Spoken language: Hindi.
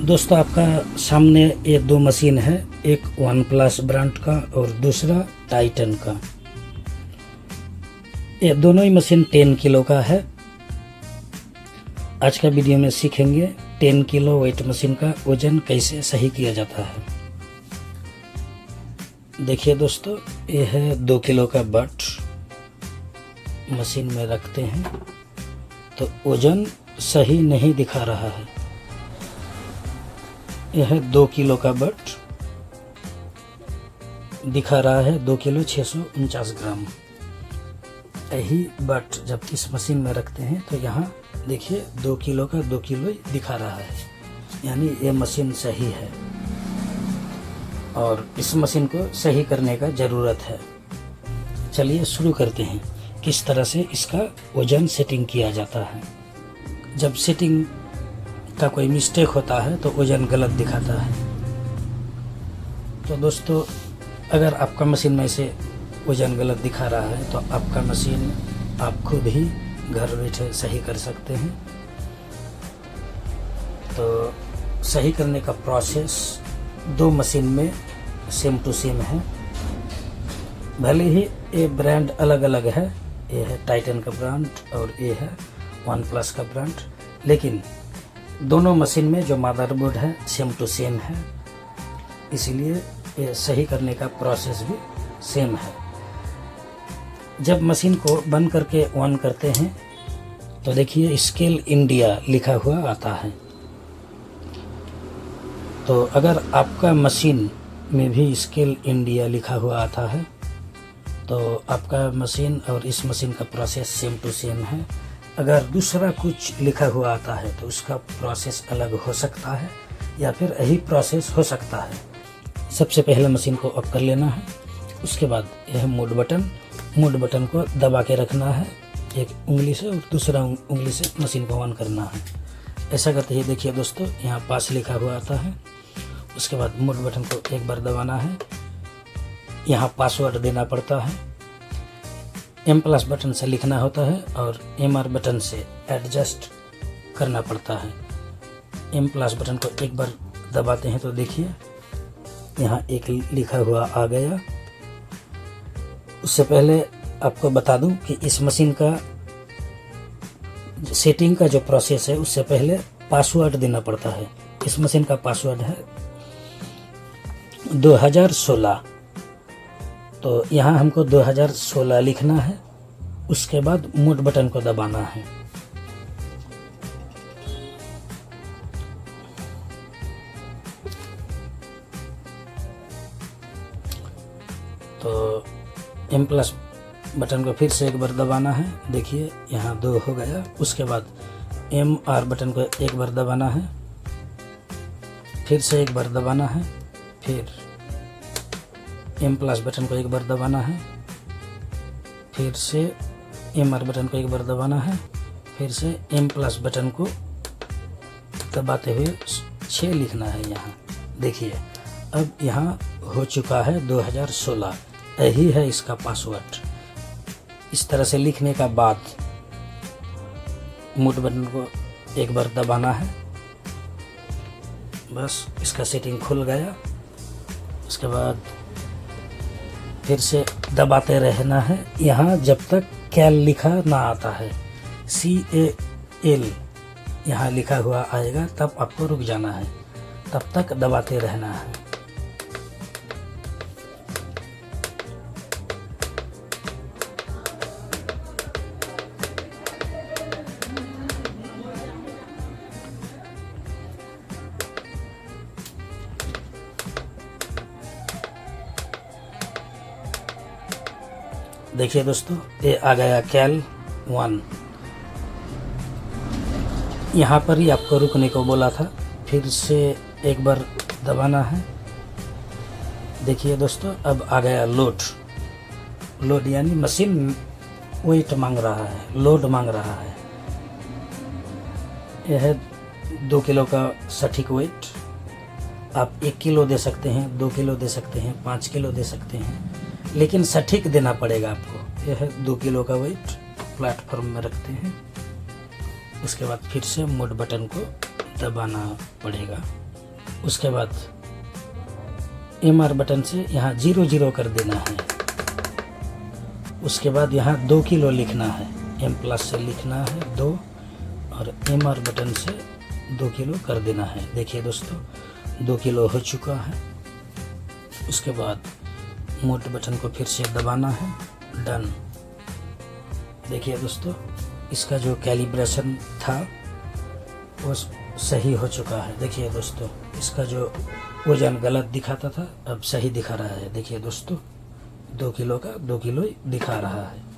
दोस्तों आपका सामने ये दो मशीन है, एक वन प्लस ब्रांड का और दूसरा टाइटन का। ये दोनों ही मशीन 10 किलो का है। आज का वीडियो में सीखेंगे 10 किलो वेट मशीन का वजन कैसे सही किया जाता है। देखिए दोस्तों, ये है 2 किलो का बट मशीन में रखते हैं तो वजन सही नहीं दिखा रहा है। यह है 2 किलो का बट दिखा रहा है 2 किलो 649 ग्राम। यही बट जब इस मशीन में रखते हैं तो यहाँ देखिए 2 किलो का 2 किलो ही दिखा रहा है, यानी ये मशीन सही है और इस मशीन को सही करने का ज़रूरत है। चलिए शुरू करते हैं किस तरह से इसका वजन सेटिंग किया जाता है। जब सेटिंग का कोई मिस्टेक होता है तो वजन गलत दिखाता है। तो दोस्तों, अगर आपका मशीन में से वजन गलत दिखा रहा है तो आपका मशीन आप खुद ही घर बैठे सही कर सकते हैं। तो सही करने का प्रोसेस दो मशीन में सेम टू सेम है। भले ही ये ब्रांड अलग अलग है, ये है टाइटन का ब्रांड और ये है वन प्लस का ब्रांड, लेकिन दोनों मशीन में जो मदरबोर्ड है सेम टू सेम है, इसीलिए ये सही करने का प्रोसेस भी सेम है। जब मशीन को बंद करके ऑन करते हैं तो देखिए स्केल इंडिया लिखा हुआ आता है। तो अगर आपका मशीन में भी स्केल इंडिया लिखा हुआ आता है तो आपका मशीन और इस मशीन का प्रोसेस सेम टू सेम है। अगर दूसरा कुछ लिखा हुआ आता है तो उसका प्रोसेस अलग हो सकता है या फिर यही प्रोसेस हो सकता है। सबसे पहले मशीन को ऑफ कर लेना है, उसके बाद यह मोड बटन को दबा के रखना है एक उंगली से और दूसरा उंगली से मशीन को ऑन करना है। ऐसा करते ही देखिए दोस्तों, यहाँ पास लिखा हुआ आता है। उसके बाद मोड बटन को एक बार दबाना है, यहाँ पासवर्ड देना पड़ता है। M+ बटन से लिखना होता है और MR बटन से एडजस्ट करना पड़ता है। M+ बटन को एक बार दबाते हैं तो देखिए यहाँ एक लिखा हुआ आ गया। उससे पहले आपको बता दूं कि इस मशीन का सेटिंग का जो प्रोसेस है उससे पहले पासवर्ड देना पड़ता है। इस मशीन का पासवर्ड है 2016। तो यहाँ हमको 2016 लिखना है, उसके बाद मोड बटन को दबाना है। तो M+ बटन को फिर से एक बार दबाना है, देखिए यहाँ 2 हो गया। उसके बाद MR बटन को एक बार दबाना है, फिर से एक बार दबाना है, फिर M+ बटन को एक बार दबाना है, फिर से MR बटन को एक बार दबाना है, फिर से M+ बटन को दबाते हुए 6 लिखना है। यहाँ देखिए अब यहाँ हो चुका है 2016, यही है इसका पासवर्ड। इस तरह से लिखने का बाद मोड बटन को एक बार दबाना है, बस इसका सेटिंग खुल गया। उसके बाद फिर से दबाते रहना है यहाँ जब तक कैल लिखा ना आता है। CAL यहाँ लिखा हुआ आएगा तब आपको रुक जाना है, तब तक दबाते रहना है। देखिए दोस्तों, ये आ गया कैल 1। यहाँ पर ही आपको रुकने को बोला था, फिर से एक बार दबाना है। देखिए दोस्तों, अब आ गया लोड यानी मशीन वेट मांग रहा है, लोड मांग रहा है। यह है 2 किलो का सटीक वेट। आप 1 किलो दे सकते हैं, 2 किलो दे सकते हैं, 5 किलो दे सकते हैं, लेकिन सटीक देना पड़ेगा आपको। यह है 2 किलो का वेट, प्लेटफॉर्म में रखते हैं। उसके बाद फिर से मोड बटन को दबाना पड़ेगा। उसके बाद MR बटन से यहाँ 00 कर देना है। उसके बाद यहाँ 2 किलो लिखना है, M+ से लिखना है 2 और MR बटन से 2 किलो कर देना है। देखिए दोस्तों 2 किलो हो चुका है। उसके बाद मोड बटन को फिर से दबाना है, डन। देखिए दोस्तों इसका जो कैलिब्रेशन था वो सही हो चुका है। देखिए दोस्तों इसका जो वजन गलत दिखाता था अब सही दिखा रहा है। देखिए दोस्तों 2 किलो का 2 किलो दिखा रहा है।